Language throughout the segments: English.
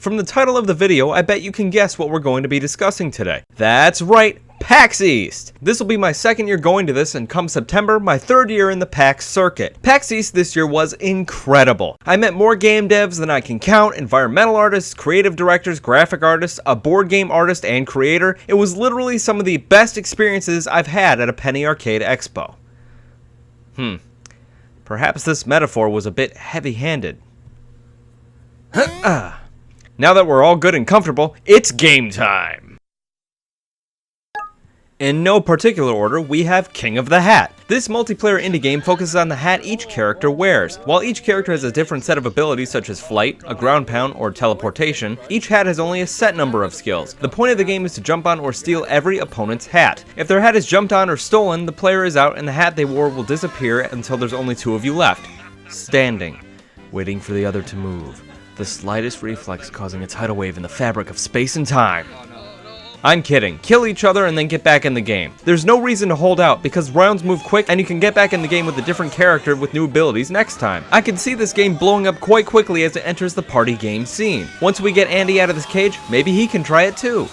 From the title of the video, I bet you can guess what we're going to be discussing today. That's right, PAX East! This will be my second year going to this, and come September, my third year in the PAX circuit. PAX East this year was incredible. I met more game devs than I can count, environmental artists, creative directors, graphic artists, a board game artist and creator. It was literally some of the best experiences I've had at a Penny Arcade Expo. Perhaps this metaphor was a bit heavy-handed. Now that we're all good and comfortable, it's game time! In no particular order, we have King of the Hat. This multiplayer indie game focuses on the hat each character wears. While each character has a different set of abilities such as flight, a ground pound, or teleportation, each hat has only a set number of skills. The point of the game is to jump on or steal every opponent's hat. If their hat is jumped on or stolen, the player is out and the hat they wore will disappear until there's only two of you left, standing, waiting for the other to move. The slightest reflex causing a tidal wave in the fabric of space and time. I'm kidding. Kill each other and then get back in the game. There's no reason to hold out because rounds move quick and you can get back in the game with a different character with new abilities next time. I can see this game blowing up quite quickly as it enters the party game scene. Once we get Andy out of this cage, maybe he can try it too.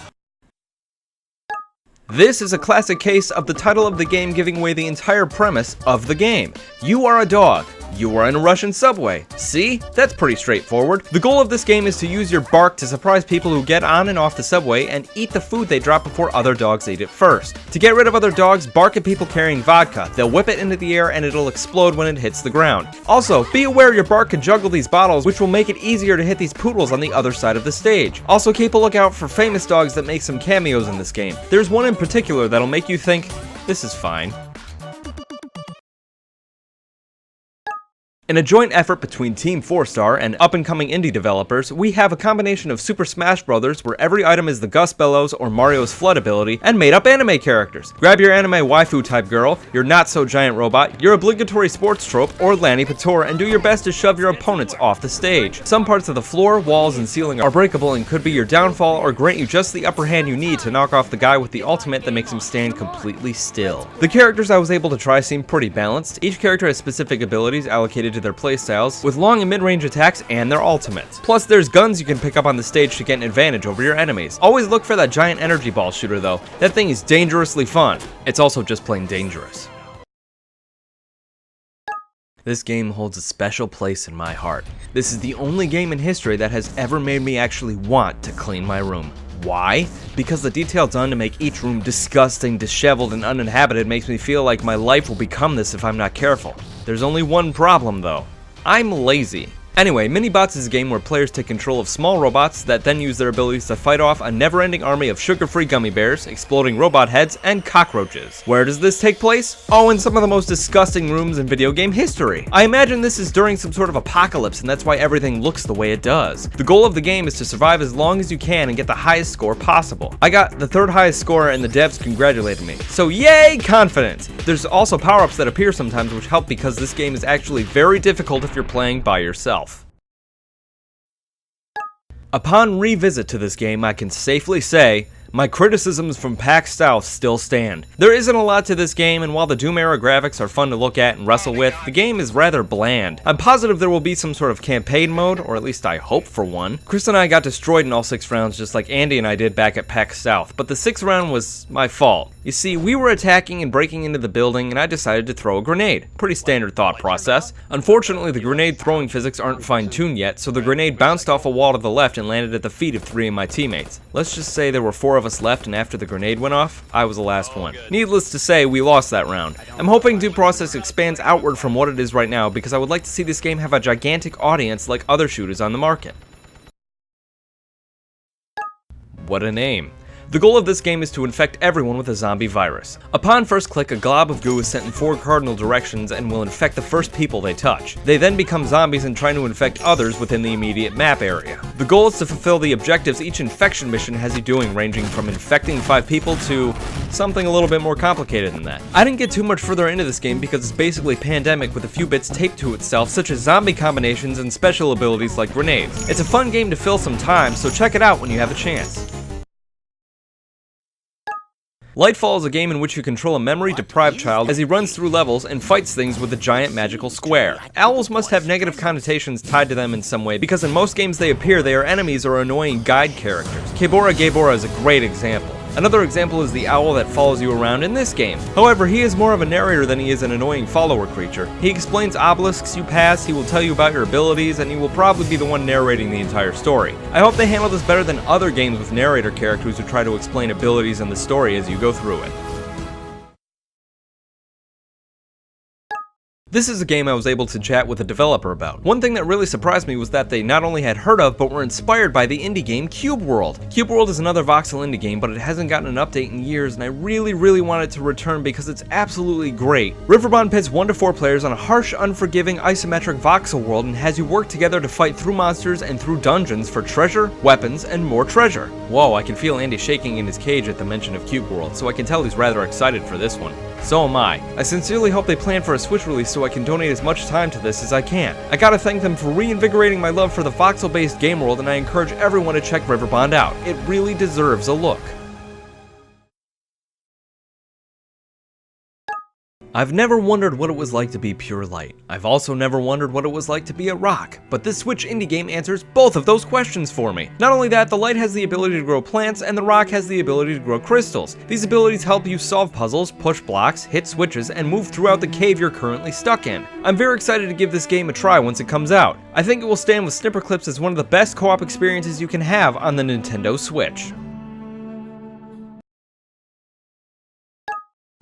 This is a classic case of the title of the game giving away the entire premise of the game. You are a dog. You are in a Russian subway. See? That's pretty straightforward. The goal of this game is to use your bark to surprise people who get on and off the subway and eat the food they drop before other dogs eat it first. To get rid of other dogs, bark at people carrying vodka. They'll whip it into the air and it'll explode when it hits the ground. Also, be aware your bark can juggle these bottles, which will make it easier to hit these poodles on the other side of the stage. Also, keep a lookout for famous dogs that make some cameos in this game. There's one in particular that'll make you think, this is fine. In a joint effort between Team 4-Star and up-and-coming indie developers, we have a combination of Super Smash Bros. Where every item is the Gus Bellows or Mario's Flood ability, and made-up anime characters. Grab your anime waifu-type girl, your not-so-giant robot, your obligatory sports trope, or Lanny Pator, and do your best to shove your opponents off the stage. Some parts of the floor, walls, and ceiling are breakable and could be your downfall or grant you just the upper hand you need to knock off the guy with the ultimate that makes him stand completely still. The characters I was able to try seem pretty balanced. Each character has specific abilities allocated to their playstyles, with long and mid-range attacks and their ultimates. Plus, there's guns you can pick up on the stage to get an advantage over your enemies. Always look for that giant energy ball shooter though. That thing is dangerously fun. It's also just plain dangerous. This game holds a special place in my heart. This is the only game in history that has ever made me actually want to clean my room. Why? Because the detail done to make each room disgusting, disheveled, and uninhabited makes me feel like my life will become this if I'm not careful. There's only one problem though. I'm lazy. Anyway, Minibots is a game where players take control of small robots that then use their abilities to fight off a never-ending army of sugar-free gummy bears, exploding robot heads, and cockroaches. Where does this take place? Oh, in some of the most disgusting rooms in video game history. I imagine this is during some sort of apocalypse, and that's why everything looks the way it does. The goal of the game is to survive as long as you can and get the highest score possible. I got the third highest score and the devs congratulated me. So yay, confidence! There's also power-ups that appear sometimes which help because this game is actually very difficult if you're playing by yourself. Upon revisit to this game, I can safely say, my criticisms from PAX South still stand. There isn't a lot to this game, and while the Doom era graphics are fun to look at and wrestle with, the game is rather bland. I'm positive there will be some sort of campaign mode, or at least I hope for one. Chris and I got destroyed in all 6 rounds just like Andy and I did back at PAX South, but the 6th round was my fault. You see, we were attacking and breaking into the building, and I decided to throw a grenade. Pretty standard thought process. Unfortunately, the grenade throwing physics aren't fine-tuned yet, so the grenade bounced off a wall to the left and landed at the feet of 3 of my teammates. Let's just say there were 4 of us left, and after the grenade went off, I was the last one. Needless to say, we lost that round. I'm hoping Due Process expands outward from what it is right now because I would like to see this game have a gigantic audience like other shooters on the market. What a name. The goal of this game is to infect everyone with a zombie virus. Upon first click, a glob of goo is sent in 4 cardinal directions and will infect the first people they touch. They then become zombies and try to infect others within the immediate map area. The goal is to fulfill the objectives each infection mission has you doing, ranging from infecting 5 people to something a little bit more complicated than that. I didn't get too much further into this game because it's basically Pandemic with a few bits taped to itself, such as zombie combinations and special abilities like grenades. It's a fun game to fill some time, so check it out when you have a chance. Light Fall is a game in which you control a memory-deprived child as he runs through levels and fights things with a giant magical square. Owls must have negative connotations tied to them in some way, because in most games they appear, they are enemies or annoying guide characters. Kebora Gebora is a great example. Another example is the owl that follows you around in this game. However, he is more of a narrator than he is an annoying follower creature. He explains obelisks you pass, he will tell you about your abilities, and he will probably be the one narrating the entire story. I hope they handle this better than other games with narrator characters who try to explain abilities and the story as you go through it. This is a game I was able to chat with a developer about. One thing that really surprised me was that they not only had heard of, but were inspired by the indie game Cube World. Cube World is another voxel indie game, but it hasn't gotten an update in years, and I really want it to return because it's absolutely great. Riverbond pits 1 to 4 players on a harsh, unforgiving, isometric voxel world and has you work together to fight through monsters and through dungeons for treasure, weapons, and more treasure. Whoa, I can feel Andy shaking in his cage at the mention of Cube World, so I can tell he's rather excited for this one. So am I. I sincerely hope they plan for a Switch release so I can donate as much time to this as I can. I gotta thank them for reinvigorating my love for the voxel-based game world, and I encourage everyone to check Riverbond out. It really deserves a look. I've never wondered what it was like to be pure light. I've also never wondered what it was like to be a rock, but this Switch indie game answers both of those questions for me. Not only that, the light has the ability to grow plants, and the rock has the ability to grow crystals. These abilities help you solve puzzles, push blocks, hit switches, and move throughout the cave you're currently stuck in. I'm very excited to give this game a try once it comes out. I think it will stand with Snipper Clips as one of the best co-op experiences you can have on the Nintendo Switch.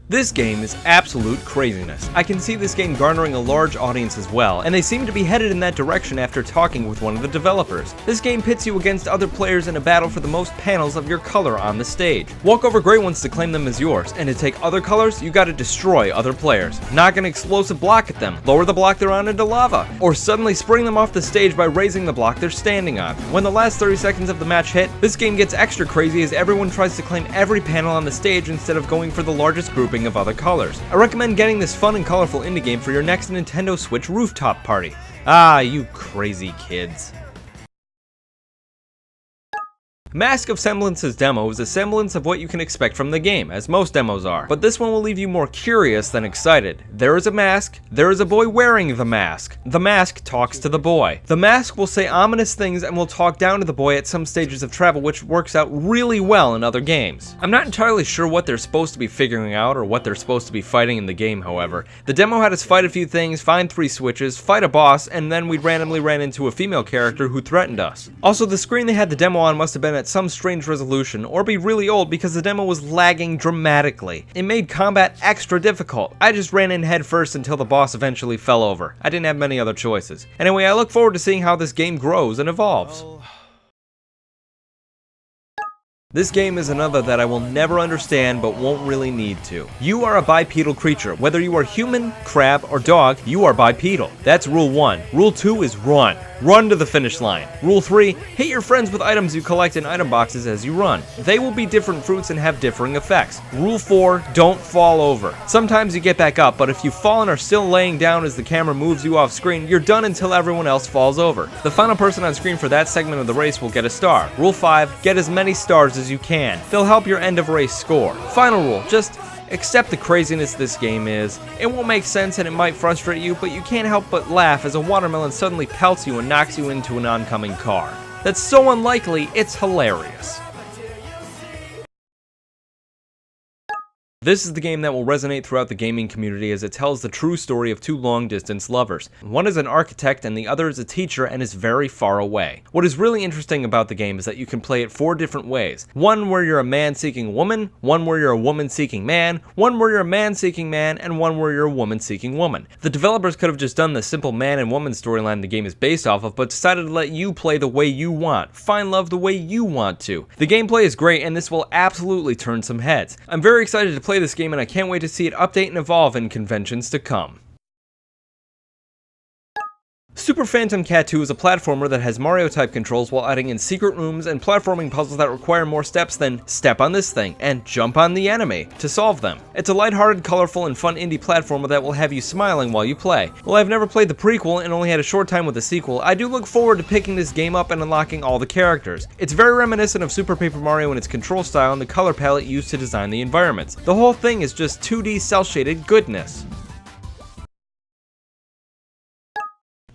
This game is absolute craziness. I can see this game garnering a large audience as well, and they seem to be headed in that direction after talking with one of the developers. This game pits you against other players in a battle for the most panels of your color on the stage. Walkover Gray wants to claim them as yours, and to take other colors, you gotta destroy other players. Knock an explosive block at them, lower the block they're on into lava, or suddenly spring them off the stage by raising the block they're standing on. When the last 30 seconds of the match hit, this game gets extra crazy as everyone tries to claim every panel on the stage instead of going for the largest grouping of other colors. I recommend getting this fun and colorful indie game for your next Nintendo Switch rooftop party. Ah, you crazy kids. Mask of Semblance's demo is a semblance of what you can expect from the game, as most demos are, but this one will leave you more curious than excited. There is a mask, there is a boy wearing the mask. The mask talks to the boy. The mask will say ominous things and will talk down to the boy at some stages of travel, which works out really well in other games. I'm not entirely sure what they're supposed to be figuring out or what they're supposed to be fighting in the game, however. The demo had us fight a few things, find 3 switches, fight a boss, and then we randomly ran into a female character who threatened us. Also, the screen they had the demo on must have been at some strange resolution, or be really old because the demo was lagging dramatically. It made combat extra difficult. I just ran in head first until the boss eventually fell over. I didn't have many other choices. Anyway, I look forward to seeing how this game grows and evolves. This game is another that I will never understand but won't really need to. You are a bipedal creature. Whether you are human, crab, or dog, you are bipedal. That's rule 1. Rule 2 is run. Run to the finish line. Rule 3, hit your friends with items you collect in item boxes as you run. They will be different fruits and have differing effects. Rule 4, don't fall over. Sometimes you get back up, but if you fall and are still laying down as the camera moves you off screen, you're done until everyone else falls over. The final person on screen for that segment of the race will get a star. Rule 5, get as many stars as you can. They'll help your end of race score. Final rule, just accept the craziness this game is. It won't make sense and it might frustrate you, but you can't help but laugh as a watermelon suddenly pelts you and knocks you into an oncoming car. That's so unlikely, it's hilarious. This is the game that will resonate throughout the gaming community as it tells the true story of 2 long-distance lovers. One is an architect and the other is a teacher and is very far away. What is really interesting about the game is that you can play it 4 different ways. One where you're a man seeking a woman, one where you're a woman seeking man, one where you're a man seeking man, and one where you're a woman seeking woman. The developers could have just done the simple man and woman storyline the game is based off of, but decided to let you play the way you want. Find love the way you want to. The gameplay is great and this will absolutely turn some heads. I'm very excited to play this game and I can't wait to see it update and evolve in conventions to come. Super Phantom KATU is a platformer that has Mario-type controls while adding in secret rooms and platforming puzzles that require more steps than step on this thing and jump on the enemy to solve them. It's a lighthearted, colorful, and fun indie platformer that will have you smiling while you play. While I've never played the prequel and only had a short time with the sequel, I do look forward to picking this game up and unlocking all the characters. It's very reminiscent of Super Paper Mario in its control style and the color palette used to design the environments. The whole thing is just 2D cel-shaded goodness.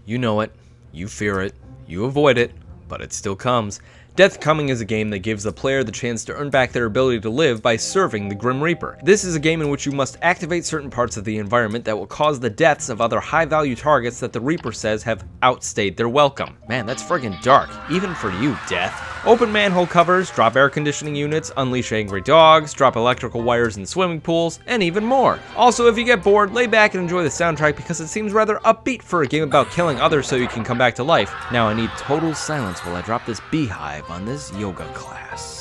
You know it, you fear it, you avoid it, but it still comes. Death Coming is a game that gives the player the chance to earn back their ability to live by serving the Grim Reaper. This is a game in which you must activate certain parts of the environment that will cause the deaths of other high-value targets that the Reaper says have outstayed their welcome. Man, that's friggin' dark, even for you, Death. Open manhole covers, drop air conditioning units, unleash angry dogs, drop electrical wires in swimming pools, and even more. Also, if you get bored, lay back and enjoy the soundtrack because it seems rather upbeat for a game about killing others so you can come back to life. Now I need total silence while I drop this beehive on this yoga class.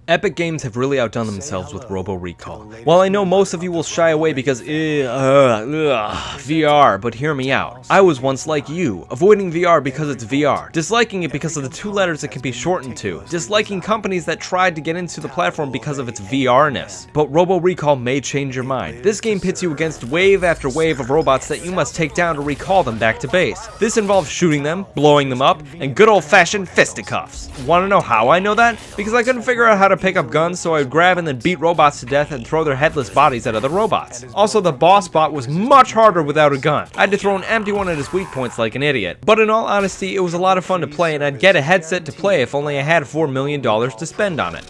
Epic Games have really outdone themselves with Robo Recall. While I know most of you will shy away because VR, but hear me out. I was once like you, avoiding VR because it's VR, disliking it because of the 2 letters it can be shortened to, disliking companies that tried to get into the platform because of its VR-ness. But Robo Recall may change your mind. This game pits you against wave after wave of robots that you must take down to recall them back to base. This involves shooting them, blowing them up, and good old-fashioned fisticuffs. Want to know how I know that? Because I couldn't figure out how to pick up guns, so I'd grab and then beat robots to death and throw their headless bodies at other robots. Also, the boss bot was much harder without a gun. I had to throw an empty one at his weak points like an idiot. But in all honesty, it was a lot of fun to play, and I'd get a headset to play if only I had $4 million to spend on it.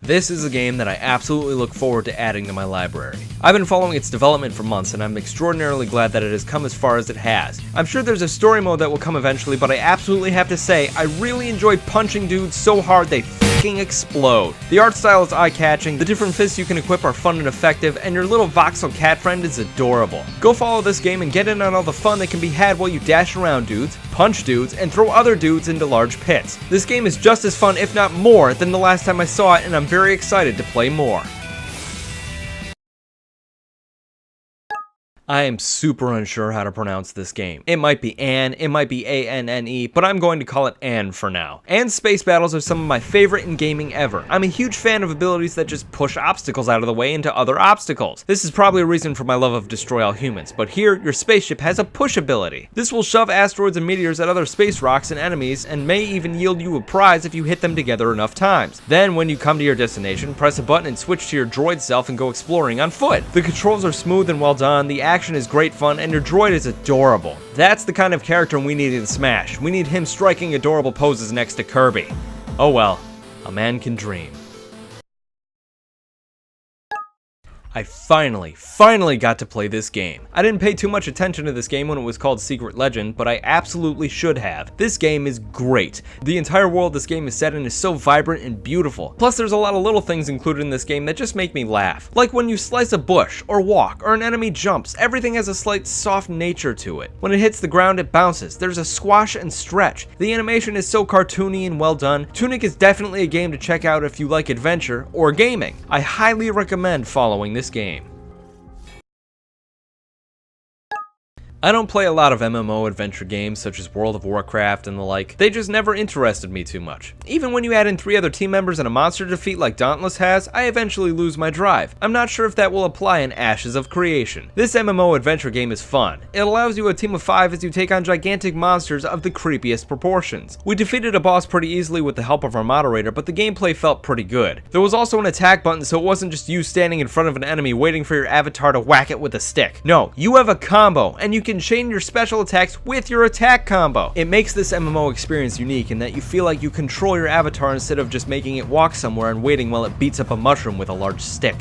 This is a game that I absolutely look forward to adding to my library. I've been following its development for months, and I'm extraordinarily glad that it has come as far as it has. I'm sure there's a story mode that will come eventually, but I absolutely have to say, I really enjoy punching dudes so hard they fucking explode. The art style is eye-catching, the different fists you can equip are fun and effective, and your little voxel cat friend is adorable. Go follow this game and get in on all the fun that can be had while you dash around dudes, punch dudes, and throw other dudes into large pits. This game is just as fun, if not more, than the last time I saw it, and I'm very excited to play more. I am super unsure how to pronounce this game. It might be Anne, it might be A-N-N-E, but I'm going to call it Anne for now. Anne's space battles are some of my favorite in gaming ever. I'm a huge fan of abilities that just push obstacles out of the way into other obstacles. This is probably a reason for my love of Destroy All Humans, but here, your spaceship has a push ability. This will shove asteroids and meteors at other space rocks and enemies, and may even yield you a prize if you hit them together enough times. Then, when you come to your destination, press a button and switch to your droid self and go exploring on foot. The controls are smooth and well done, the action is great fun, and your droid is adorable. That's the kind of character we need in Smash. We need him striking adorable poses next to Kirby. Oh well, a man can dream. I finally got to play this game. I didn't pay too much attention to this game when it was called Secret Legend, but I absolutely should have. This game is great. The entire world this game is set in is so vibrant and beautiful. Plus, there's a lot of little things included in this game that just make me laugh. Like when you slice a bush, or walk, or an enemy jumps, everything has a slight soft nature to it. When it hits the ground, it bounces. There's a squash and stretch. The animation is so cartoony and well done. Tunic is definitely a game to check out if you like adventure or gaming. I highly recommend following this game. I don't play a lot of MMO adventure games such as World of Warcraft and the like. They just never interested me too much. Even when you add in 3 other team members and a monster defeat like Dauntless has, I eventually lose my drive. I'm not sure if that will apply in Ashes of Creation. This MMO adventure game is fun. It allows you a team of 5 as you take on gigantic monsters of the creepiest proportions. We defeated a boss pretty easily with the help of our moderator, but the gameplay felt pretty good. There was also an attack button, so it wasn't just you standing in front of an enemy waiting for your avatar to whack it with a stick. No, you have a combo, and you can chain your special attacks with your attack combo. It makes this MMO experience unique in that you feel like you control your avatar instead of just making it walk somewhere and waiting while it beats up a mushroom with a large stick.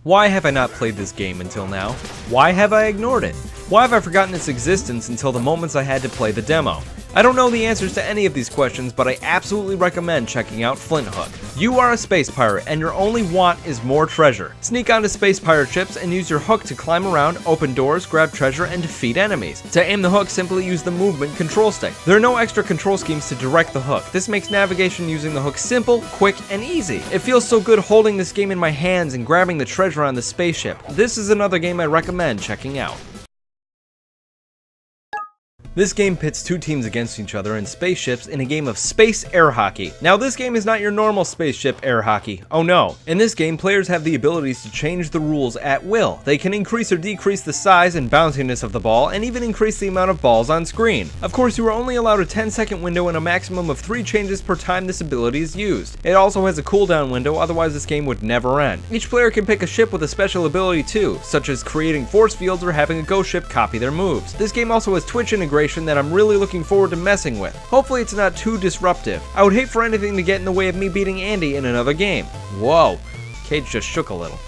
Why have I not played this game until now? Why have I ignored it? Why have I forgotten its existence until the moments I had to play the demo? I don't know the answers to any of these questions, but I absolutely recommend checking out Flint Hook. You are a space pirate, and your only want is more treasure. Sneak onto space pirate ships and use your hook to climb around, open doors, grab treasure, and defeat enemies. To aim the hook, simply use the movement control stick. There are no extra control schemes to direct the hook. This makes navigation using the hook simple, quick, and easy. It feels so good holding this game in my hands and grabbing the treasure on the spaceship. This is another game I recommend checking out. This game pits two teams against each other in spaceships in a game of space air hockey. Now this game is not your normal spaceship air hockey. Oh no. In this game, players have the abilities to change the rules at will. They can increase or decrease the size and bounciness of the ball, and even increase the amount of balls on screen. Of course, you are only allowed a 10-second window and a maximum of 3 changes per time this ability is used. It also has a cooldown window, otherwise this game would never end. Each player can pick a ship with a special ability too, such as creating force fields or having a ghost ship copy their moves. This game also has Twitch integration that I'm really looking forward to messing with. Hopefully it's not too disruptive. I would hate for anything to get in the way of me beating Andy in another game. Whoa, Cage just shook a little.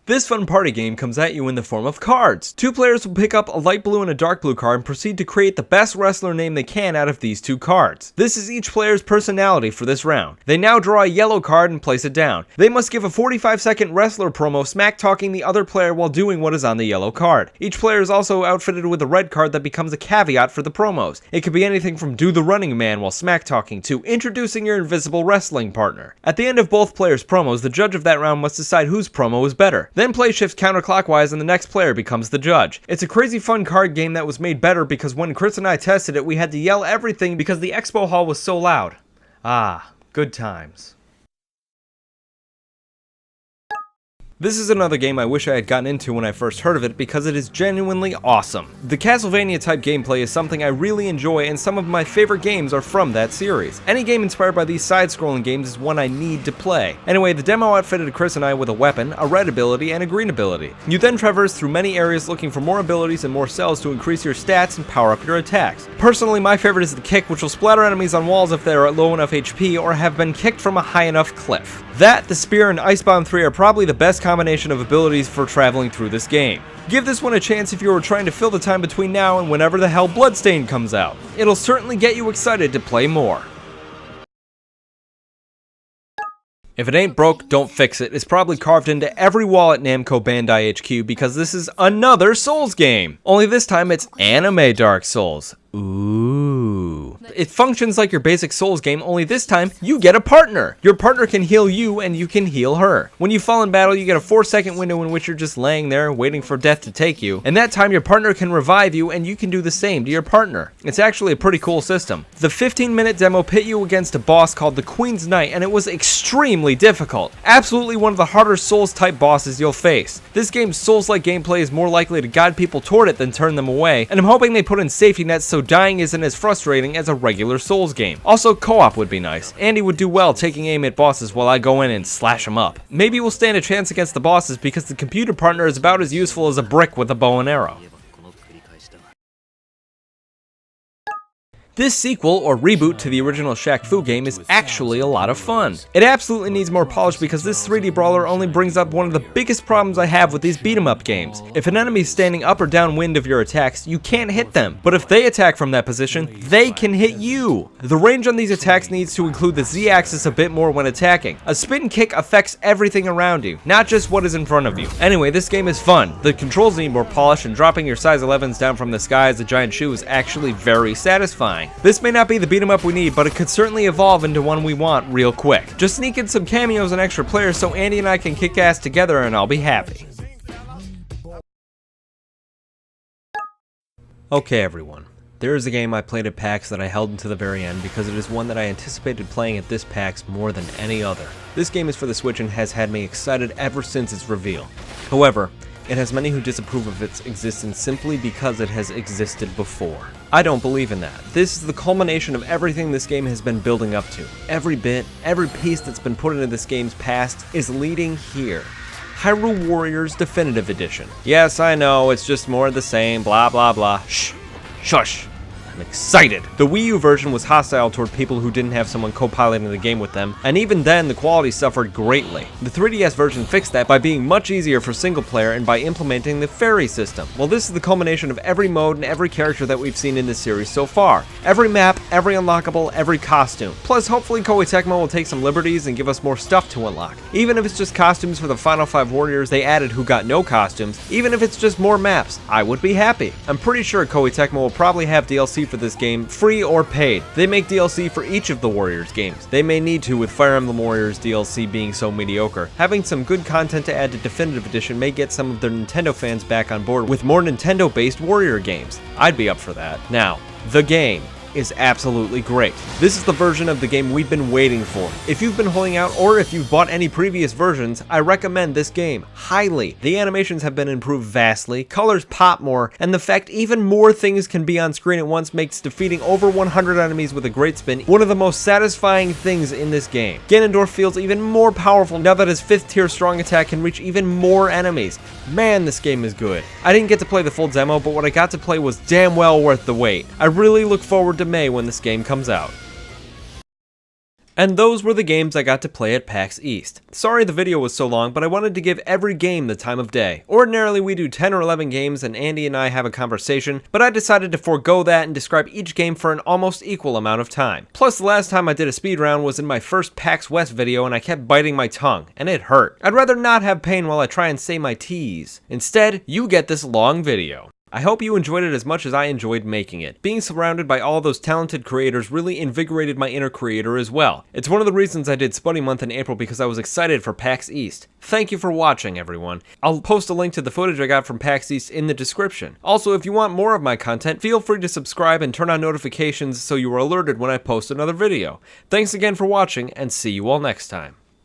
This fun party game comes at you in the form of cards. 2 players will pick up a light blue and a dark blue card and proceed to create the best wrestler name they can out of these 2 cards. This is each player's personality for this round. They now draw a yellow card and place it down. They must give a 45-second wrestler promo smack-talking the other player while doing what is on the yellow card. Each player is also outfitted with a red card that becomes a caveat for the promos. It could be anything from do the running man while smack-talking to introducing your invisible wrestling partner. At the end of both players' promos, the judge of that round must decide whose promo is better. Then play shifts counterclockwise and the next player becomes the judge. It's a crazy fun card game that was made better because when Chris and I tested it, we had to yell everything because the expo hall was so loud. Ah, good times. This is another game I wish I had gotten into when I first heard of it because it is genuinely awesome. The Castlevania type gameplay is something I really enjoy, and some of my favorite games are from that series. Any game inspired by these side-scrolling games is one I need to play. Anyway, the demo outfitted Chris and I with a weapon, a red ability, and a green ability. You then traverse through many areas looking for more abilities and more cells to increase your stats and power up your attacks. Personally, my favorite is the kick, which will splatter enemies on walls if they are at low enough HP or have been kicked from a high enough cliff. That, the spear, and Icebound 3 are probably the best combination of abilities for traveling through this game. Give this one a chance if you are trying to fill the time between now and whenever the hell Bloodstained comes out. It'll certainly get you excited to play more. If it ain't broke, don't fix it. It's probably carved into every wall at Namco Bandai HQ because this is another Souls game. Only this time it's anime Dark Souls. Ooh. It functions like your basic Souls game, only this time you get a partner. Your partner can heal you and you can heal her. When you fall in battle, you get a 4-second window in which you're just laying there waiting for death to take you. And that time your partner can revive you and you can do the same to your partner. It's actually a pretty cool system. The 15-minute demo pit you against a boss called the Queen's Knight, and it was extremely difficult. Absolutely one of the harder Souls type bosses you'll face. This game's Souls-like gameplay is more likely to guide people toward it than turn them away, and I'm hoping they put in safety nets so dying isn't as frustrating as a regular Souls game. Also, co-op would be nice. Andy would do well taking aim at bosses while I go in and slash them up. Maybe we'll stand a chance against the bosses because the computer partner is about as useful as a brick with a bow and arrow. This sequel, or reboot, to the original ShaqFoo game is actually a lot of fun. It absolutely needs more polish because this 3D brawler only brings up one of the biggest problems I have with these beat-em-up games. If an enemy is standing up or downwind of your attacks, you can't hit them, but if they attack from that position, they can hit you. The range on these attacks needs to include the Z-axis a bit more when attacking. A spin kick affects everything around you, not just what is in front of you. Anyway, this game is fun. The controls need more polish, and dropping your size 11s down from the sky as a giant shoe is actually very satisfying. This may not be the beat 'em up we need, but it could certainly evolve into one we want real quick. Just sneak in some cameos and extra players so Andy and I can kick ass together and I'll be happy. Okay everyone, there is a game I played at PAX that I held until the very end because it is one that I anticipated playing at this PAX more than any other. This game is for the Switch and has had me excited ever since its reveal. However, it has many who disapprove of its existence simply because it has existed before. I don't believe in that. This is the culmination of everything this game has been building up to. Every bit, every piece that's been put into this game's past is leading here. Hyrule Warriors Definitive Edition. Yes, I know, it's just more of the same, blah blah blah. Shh. Shush. I'm excited! The Wii U version was hostile toward people who didn't have someone co-piloting the game with them, and even then the quality suffered greatly. The 3DS version fixed that by being much easier for single player and by implementing the fairy system. Well, this is the culmination of every mode and every character that we've seen in this series so far. Every map, every unlockable, every costume. Plus, hopefully Koei Tecmo will take some liberties and give us more stuff to unlock. Even if it's just costumes for the final 5 warriors they added who got no costumes, even if it's just more maps, I would be happy. I'm pretty sure Koei Tecmo will probably have DLC for this game, free or paid. They make DLC for each of the Warriors games. They may need to with Fire Emblem Warriors DLC being so mediocre. Having some good content to add to Definitive Edition may get some of their Nintendo fans back on board with more Nintendo-based Warrior games. I'd be up for that. Now, the game is absolutely great. This is the version of the game we've been waiting for. If you've been holding out or if you've bought any previous versions, I recommend this game highly. The animations have been improved vastly, colors pop more, and the fact even more things can be on screen at once makes defeating over 100 enemies with a great spin one of the most satisfying things in this game. Ganondorf feels even more powerful now that his 5th tier strong attack can reach even more enemies. Man, this game is good. I didn't get to play the full demo, but what I got to play was damn well worth the wait. I really look forward to May when this game comes out. And those were the games I got to play at PAX East. Sorry the video was so long, but I wanted to give every game the time of day. Ordinarily we do 10 or 11 games and Andy and I have a conversation, but I decided to forego that and describe each game for an almost equal amount of time. Plus the last time I did a speed round was in my first PAX West video and I kept biting my tongue, and it hurt. I'd rather not have pain while I try and say my T's. Instead, you get this long video. I hope you enjoyed it as much as I enjoyed making it. Being surrounded by all those talented creators really invigorated my inner creator as well. It's one of the reasons I did Spuddy Month in April because I was excited for PAX East. Thank you for watching, everyone. I'll post a link to the footage I got from PAX East in the description. Also, if you want more of my content, feel free to subscribe and turn on notifications so you are alerted when I post another video. Thanks again for watching, and see you all next time.